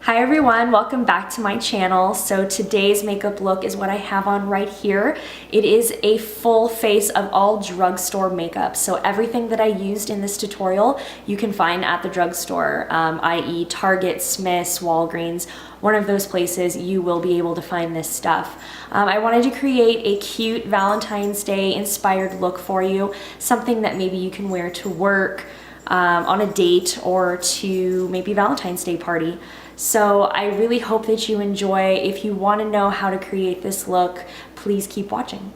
Hi everyone, welcome back to my channel. So today's makeup look is what I have on right here. It is a full face of all drugstore makeup. So everything that I used in this tutorial you can find at the drugstore, i.e. Target, Smith's, Walgreens, one of those places you will be able to find this stuff. I wanted to create a cute Valentine's Day inspired look for you, something that maybe you can wear to work, on a date, or to maybe Valentine's Day party. So I really hope that you enjoy. If you want to know how to create this look, please keep watching.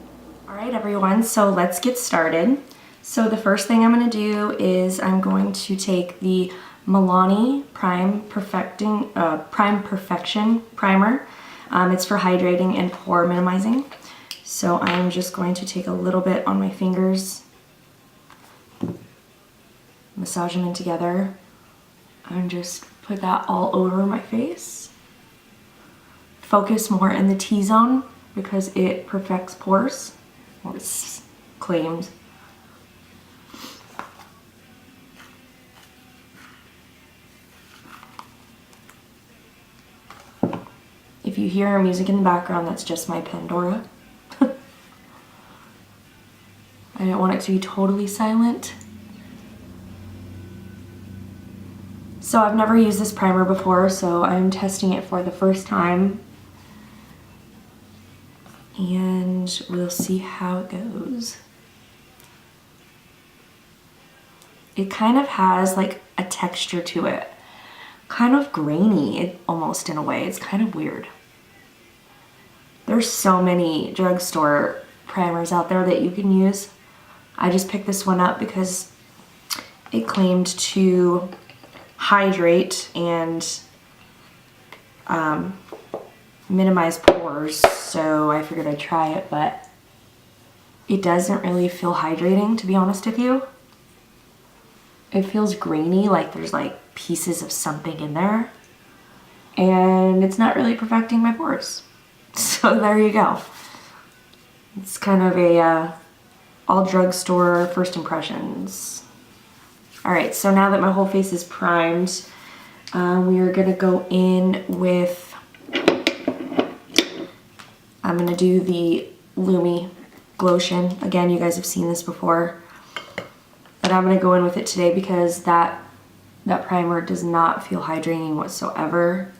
All right, everyone, so let's get started. So the first thing I'm going to do is I'm going to take the Miliani Prime Perfection Primer. It's for hydrating and pore minimizing. So I'm just going to take a little bit on my fingers, massage them in together, and just put that all over my face. Focus more in the T-zone because it perfects pores, or it's claimed. If you hear music in the background, that's just my Pandora. I don't want it to be totally silent. So I've never used this primer before, so I'm testing it for the first time. And we'll see how it goes. It kind of has like a texture to it. Kind of grainy, almost in a way. It's kind of weird. There's so many drugstore primers out there that you can use. I just picked this one up because it claimed to hydrate and minimize pores, so I figured I'd try it, but it doesn't really feel hydrating, to be honest with you. It feels grainy, like there's like pieces of something in there, and it's not really perfecting my pores. So there you go. It's kind of a all drugstore first impressions. Alright, so now that my whole face is primed, we are going to go in with, I'm going to do the Lotion. Again, you guys have seen this before, but I'm going to go in with it today because that primer does not feel hydrating whatsoever,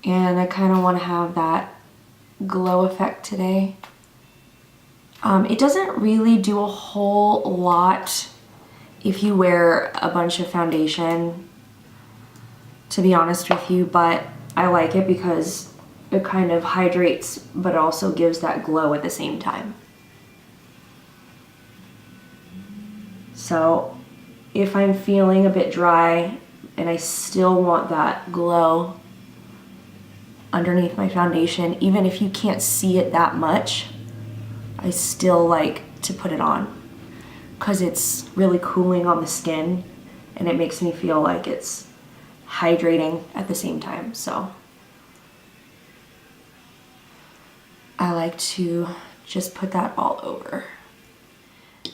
and I kind of want to have that glow effect today. It doesn't really do a whole lot if you wear a bunch of foundation, to be honest with you, but I like it because it kind of hydrates but also gives that glow at the same time. So if I'm feeling a bit dry and I still want that glow underneath my foundation, even if you can't see it that much, I still like to put it on, because it's really cooling on the skin and it makes me feel like it's hydrating at the same time. So I like to just put that all over.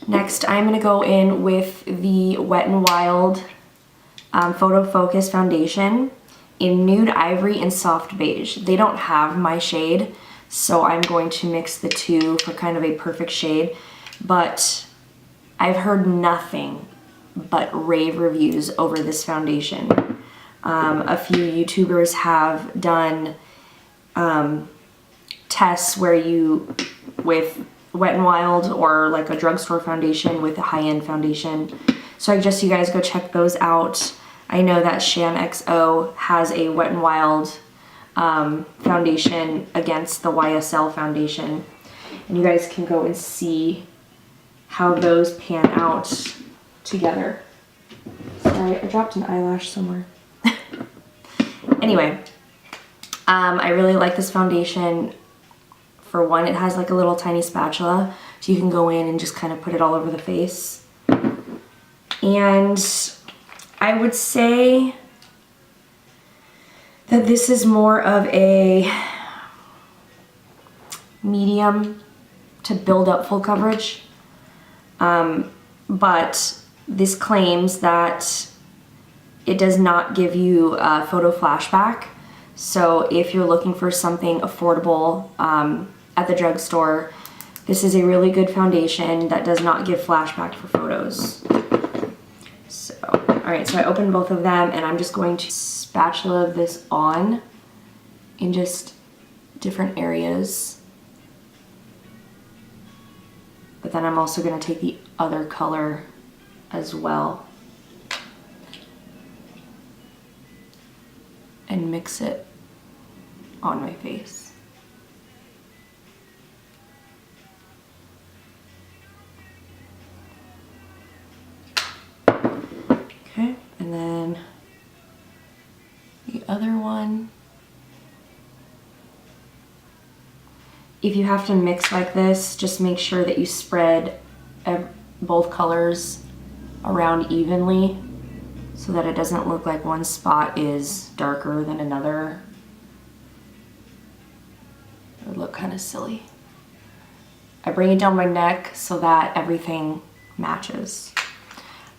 Next, I'm going to go in with the Wet n Wild Photo Focus Foundation in Nude Ivory and Soft Beige. They don't have my shade, so I'm going to mix the two for kind of a perfect shade, but I've heard nothing but rave reviews over this foundation. A few YouTubers have done tests where you, with Wet n Wild or like a drugstore foundation with a high-end foundation. So I suggest you guys go check those out. I know that Shan XO has a Wet n Wild foundation against the YSL foundation. And you guys can go and see how those pan out together. Sorry, I dropped an eyelash somewhere. Anyway, I really like this foundation. For one, it has like a little tiny spatula, so you can go in and just kind of put it all over the face. And I would say that this is more of a medium to build up full coverage. But this claims that it does not give you a photo flashback. So if you're looking for something affordable at the drugstore, this is a really good foundation that does not give flashback for photos. So, all right, so I opened both of them and I'm just going to spatula this on in just different areas. But then I'm also going to take the other color as well and mix it on my face. Okay, and then the other one. If you have to mix like this, just make sure that you spread both colors around evenly so that it doesn't look like one spot is darker than another. It would look kind of silly. I bring it down my neck so that everything matches.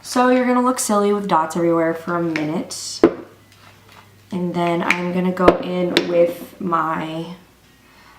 So you're gonna look silly with dots everywhere for a minute. And then I'm gonna go in with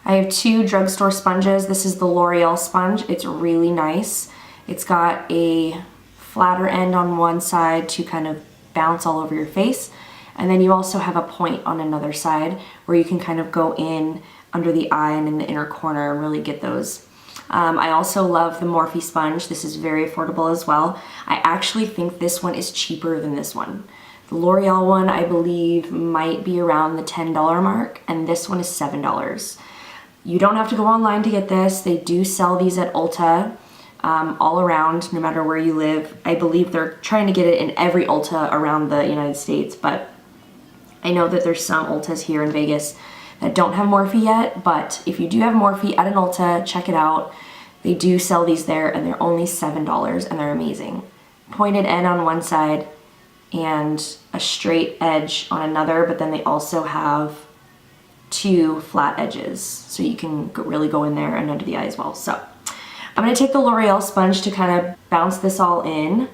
I have two drugstore sponges. This is the Loreal sponge. It's really nice. It's got a flatter end on one side to kind of bounce all over your face. And then you also have a point on another side where you can kind of go in under the eye and in the inner corner and really get those. I also love the Morphe sponge. This is very affordable as well. I actually think this one is cheaper than this one. The L'Oreal one, I believe, might be around the $10 mark, and this one is $7. You don't have to go online to get this. They do sell these at Ulta all around, no matter where you live. I believe they're trying to get it in every Ulta around the United States, but I know that there's some Ultas here in Vegas that don't have Morphe yet, but if you do have Morphe at an Ulta, check it out. They do sell these there, and they're only $7, and they're amazing. Pointed end on one side and a straight edge on another, but then they also have two flat edges, so you can really go in there and under the eye as well. So I'm going to take the L'Oreal sponge to kind of bounce this all in,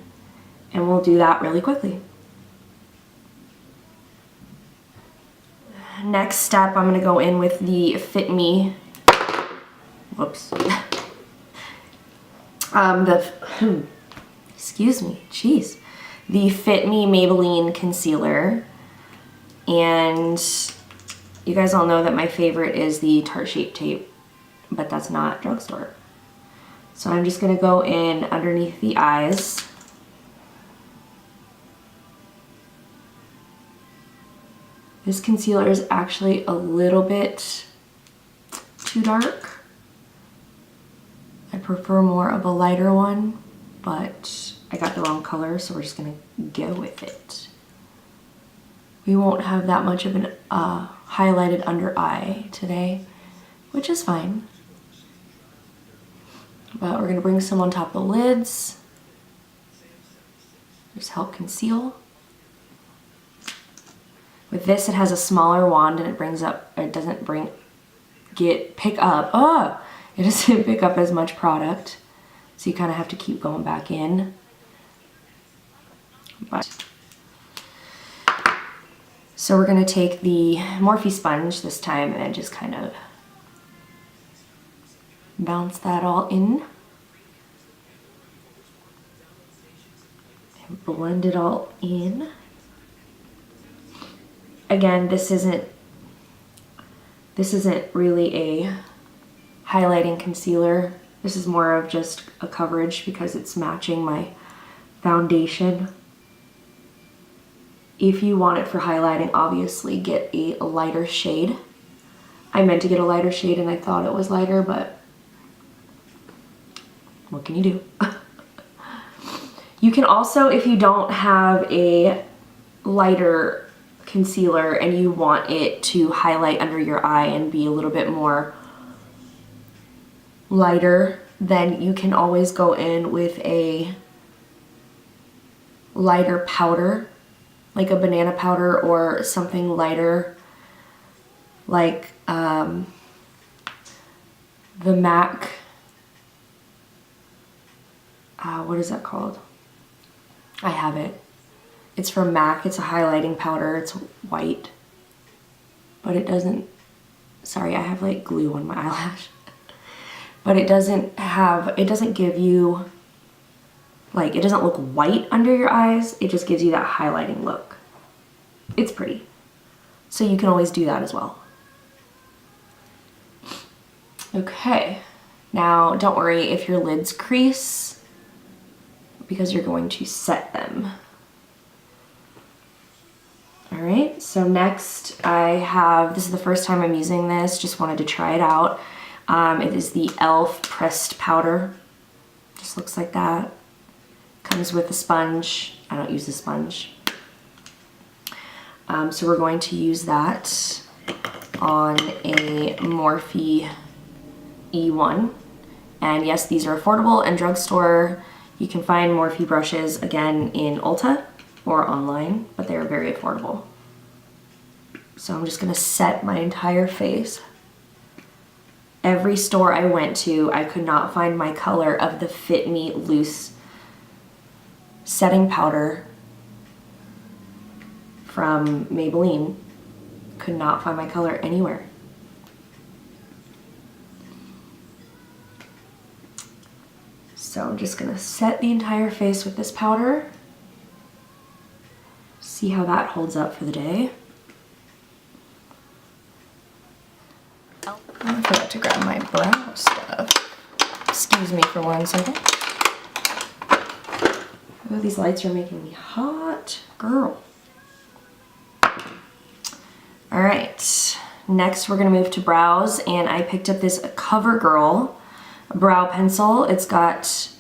and we'll do that really quickly. Next step, I'm going to go in with the Fit Me, whoops, excuse me, jeez, the Fit Me Maybelline concealer. And you guys all know that my favorite is the Tarte Shape Tape, but that's not drugstore. So I'm just going to go in underneath the eyes. This concealer is actually a little bit too dark. I prefer more of a lighter one, but I got the wrong color, so we're just gonna go with it. We won't have that much of an highlighted under eye today, which is fine. But we're gonna bring some on top of the lids. Just help conceal. With this, it has a smaller wand and it brings up, it doesn't pick up as much product. So you kind of have to keep going back in. So we're gonna take the Morphe sponge this time and just kind of bounce that all in. And blend it all in. Again, this isn't really a highlighting concealer. This is more of just a coverage because it's matching my foundation. If you want it for highlighting, obviously get a lighter shade. I meant to get a lighter shade and I thought it was lighter, but what can you do? You can also, if you don't have a lighter concealer and you want it to highlight under your eye and be a little bit more lighter, then you can always go in with a lighter powder, like a banana powder or something lighter, like the MAC, what is that called? I have it. It's from MAC. It's a highlighting powder. It's white. But it doesn't... Sorry, I have like glue on my eyelash. But it doesn't have... It doesn't give you... Like, it doesn't look white under your eyes. It just gives you that highlighting look. It's pretty. So you can always do that as well. Okay. Now, don't worry if your lids crease, because you're going to set them. Alright, so next I have, this is the first time I'm using this, just wanted to try it out. It is the e.l.f. pressed powder. Just looks like that. Comes with a sponge. I don't use a sponge. So we're going to use that on a Morphe E1. And yes, these are affordable and drugstore. You can find Morphe brushes again in Ulta or online, but they are very affordable. So I'm just gonna set my entire face. Every store I went to, I could not find my color of the Fit Me Loose setting powder from Maybelinne. Could not find my color anywhere. So I'm just gonna set the entire face with this powder. See how that holds up for the day. I forgot to grab my brow stuff. Excuse me for 1 second. Oh, these lights are making me hot. Girl. Alright, next we're gonna move to brows, and I picked up this Covergirl brow pencil. It's got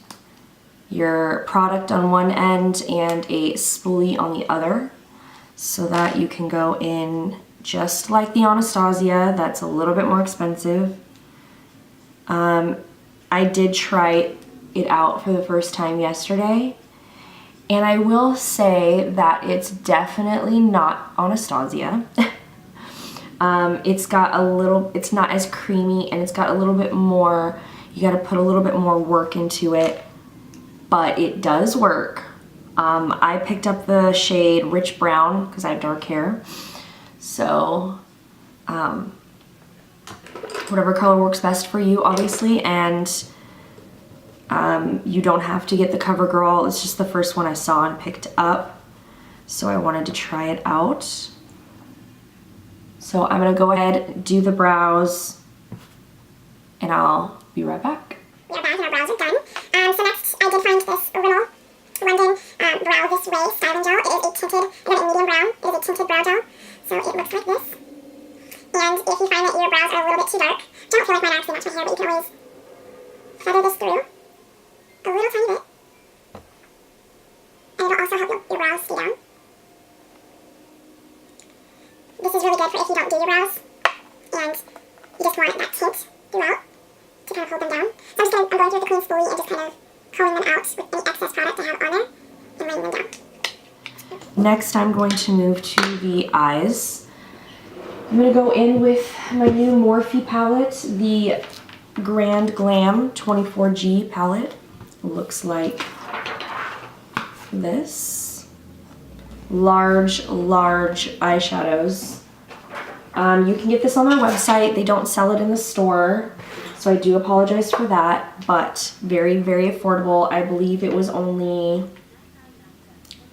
your product on one end and a spoolie on the other, so that you can go in just like the Anastasia. That's a little bit more expensive. I did try it out for the first time yesterday, and I will say that it's definitely not Anastasia. It's got a little, it's not as creamy, and it's got a little bit more, you gotta put a little bit more work into it, but it does work. I picked up the shade Rich Brown because I have dark hair. So, whatever color works best for you, obviously, and you don't have to get the Covergirl. It's just the first one I saw and picked up, so I wanted to try it out. So I'm gonna go ahead, do the brows, and I'll be right back. We are back and our brows are done. So next I did find this Rimmel London Brow This Way Styling Gel. It is a tinted, I got it in medium brown. It is a tinted brow gel. So it looks like this. And if you find that your brows are a little bit too dark, don't feel like mine actually match my hair, but you can always feather this through a little tiny bit. And it'll also help your brows stay down. This is really good for if you don't do your brows and you just want that tint throughout to kind of hold them down. So I'm going through with the clean spoolie and just kind of combing them out with any excess product I have on there and laying them down. Next, I'm going to move to the eyes. I'm going to go in with my new Morphe palette, the Grand Glam 24G palette. It looks like this. Large eyeshadows. You can get this on their website. They don't sell it in the store, so I do apologize for that, but very, very affordable. I believe it was only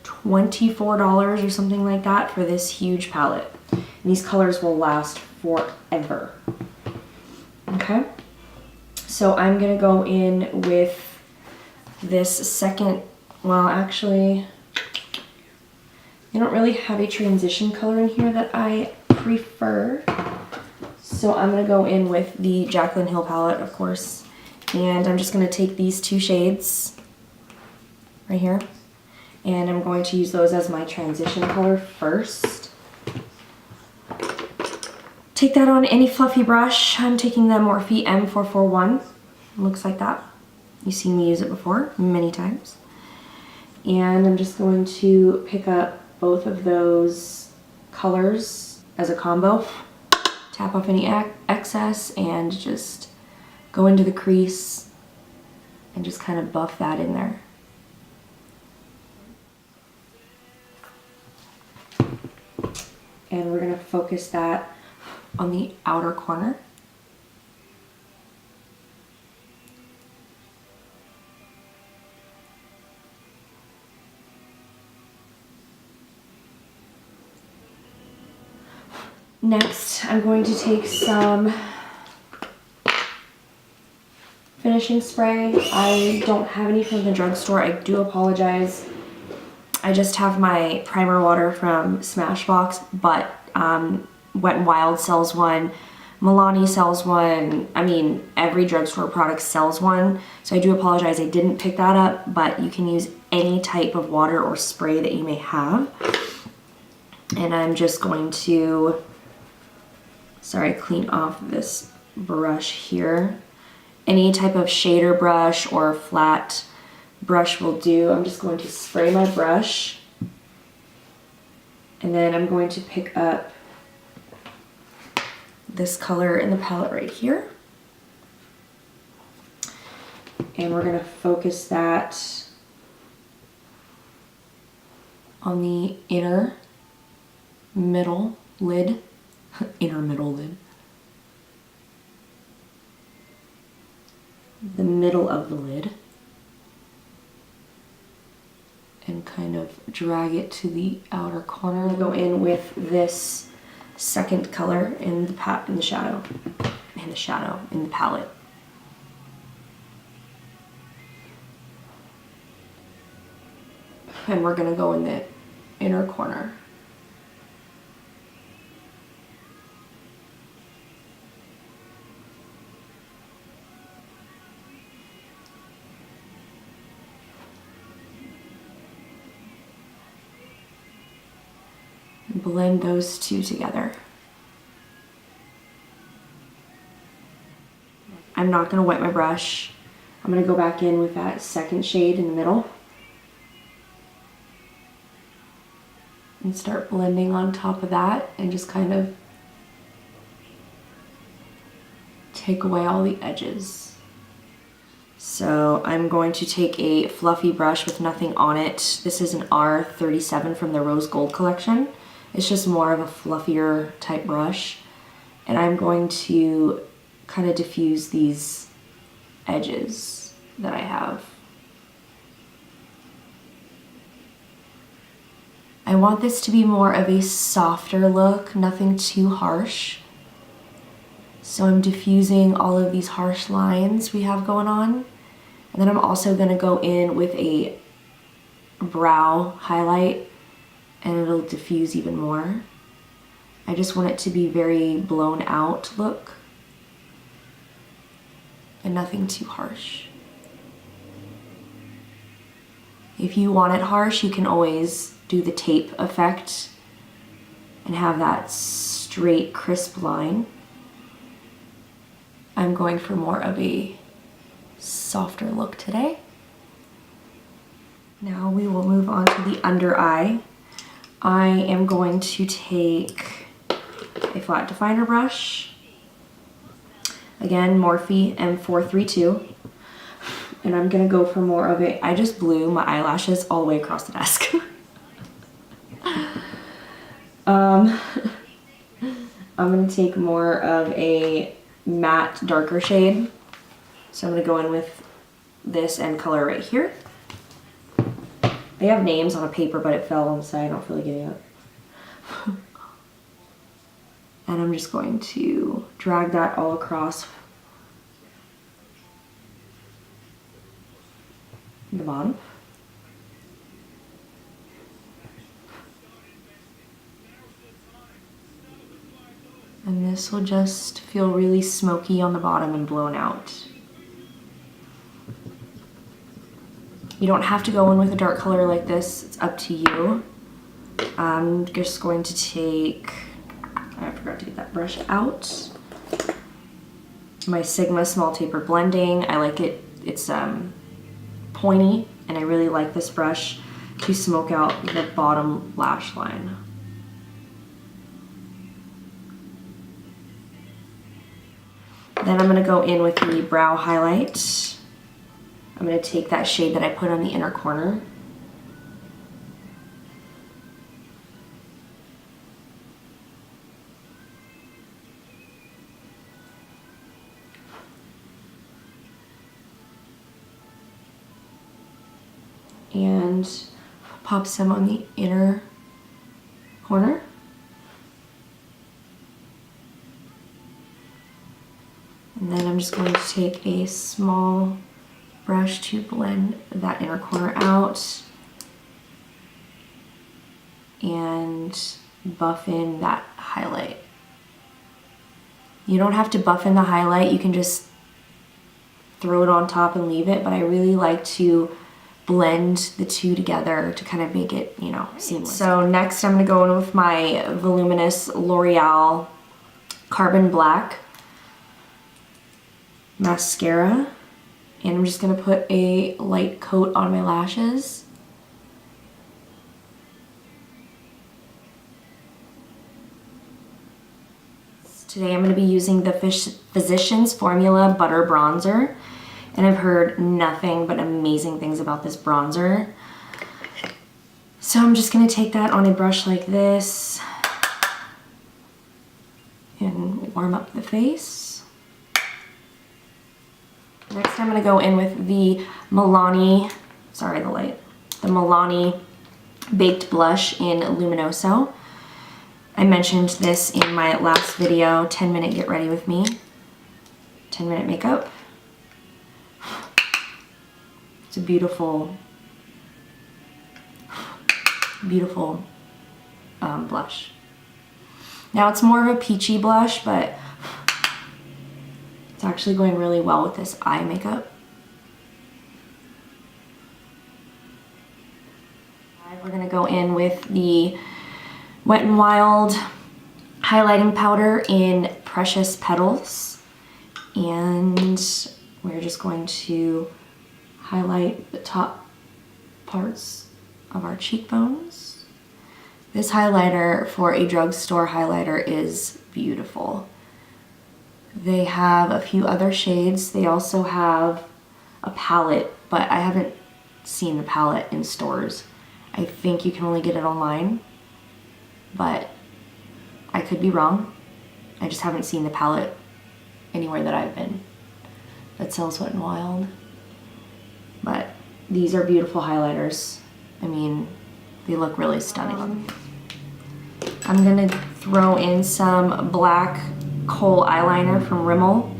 $24 or something like that for this huge palette. And these colors will last forever. Okay, so I'm gonna go in with this second, well actually, I don't really have a transition color in here that I prefer. So I'm gonna go in with the Jaclyn Hill palette, of course. And I'm just gonna take these two shades right here, and I'm going to use those as my transition color first. Take that on any fluffy brush. I'm taking the Morphe M441. It looks like that. You've seen me use it before many times. And I'm just going to pick up both of those colors as a combo. Tap off any excess and just go into the crease and just kind of buff that in there. And we're gonna focus that on the outer corner. Next, I'm going to take some finishing spray. I don't have any from the drugstore. I do apologize. I just have my primer water from Smashbox, but Wet n Wild sells one. Milani sells one. I mean, every drugstore product sells one. So I do apologize. I didn't pick that up, but you can use any type of water or spray that you may have. And I'm just going to, clean off this brush here. Any type of shader brush or flat brush will do. I'm just going to spray my brush, and then I'm going to pick up this color in the palette right here, and we're going to focus that on the inner middle lid. Inner middle lid. The middle of the lid. And kind of drag it to the outer corner. I'll go in with this second color in the shadow, in the palette. And we're gonna go in the inner corner. Blend those two together. I'm not going to wet my brush. I'm going to go back in with that second shade in the middle and start blending on top of that and just kind of take away all the edges. So I'm going to take a fluffy brush with nothing on it. This is an R37 from the Rose Gold collection. It's just more of a fluffier type brush. And I'm going to kind of diffuse these edges that I have. I want this to be more of a softer look, nothing too harsh. So I'm diffusing all of these harsh lines we have going on. And then I'm also gonna go in with a brow highlight, and it'll diffuse even more. I just want it to be very blown out look and nothing too harsh. If you want it harsh, you can always do the tape effect and have that straight, crisp line. I'm going for more of a softer look today. Now we will move on to the under eye. I am going to take a flat definer brush. Again, Morphe M432. And I'm gonna go for more of a, I just blew my eyelashes all the way across the desk. I'm gonna take more of a matte, darker shade. So I'm gonna go in with this end color right here. They have names on a paper, but it fell on the side. I don't feel like getting it. And I'm just going to drag that all across the bottom. And this will just feel really smoky on the bottom and blown out. You don't have to go in with a dark color like this, it's up to you. I'm just going to take, I forgot to get that brush out, my Sigma Small Taper Blending. I like it, it's pointy, and I really like this brush to smoke out the bottom lash line. Then I'm gonna go in with the brow highlight. I'm going to take that shade that I put on the inner corner. and pop some on the inner corner. And then I'm just going to take a small brush to blend that inner corner out and buff in that highlight. You don't have to buff in the highlight, you can just throw it on top and leave it, but I really like to blend the two together to kind of make it, you know, seamless. So next I'm gonna go in with my Voluminous L'Oreal Carbon Black mascara, and I'm just gonna put a light coat on my lashes. Today I'm gonna be using the Physicians Formula Butter Bronzer, and I've heard nothing but amazing things about this bronzer. So I'm just gonna take that on a brush like this and warm up the face. Next I'm gonna go in with the Milani Baked Blush in Luminoso. I mentioned this in my last video, 10-minute get ready with me, 10-minute makeup. It's a beautiful, beautiful blush. Now it's more of a peachy blush, but it's actually going really well with this eye makeup. We're gonna go in with the Wet n Wild highlighting powder in Precious Petals, and we're just going to highlight the top parts of our cheekbones. This highlighter for a drugstore highlighter is beautiful. They have a few other shades. They also have a palette, but I haven't seen the palette in stores. I think you can only get it online, but I could be wrong. I just haven't seen the palette anywhere that I've been that sells Wet n Wild. But these are beautiful highlighters. I mean, they look really stunning. I'm gonna throw in some black Khol eyeliner from Rimmel.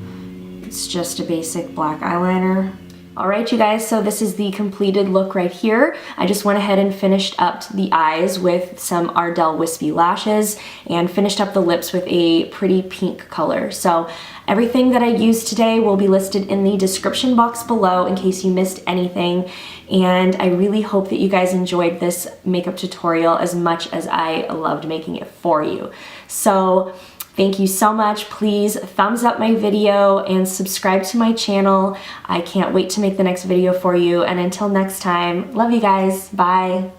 It's just a basic black eyeliner. Alright you guys, so this is the completed look right here. I just went ahead and finished up the eyes with some Ardell wispy lashes and finished up the lips with a pretty pink color. So everything that I used today will be listed in the description box below in case you missed anything. And I really hope that you guys enjoyed this makeup tutorial as much as I loved making it for you. So thank you so much. Please thumbs up my video and subscribe to my channel. I can't wait to make the next video for you. And until next time, love you guys. Bye.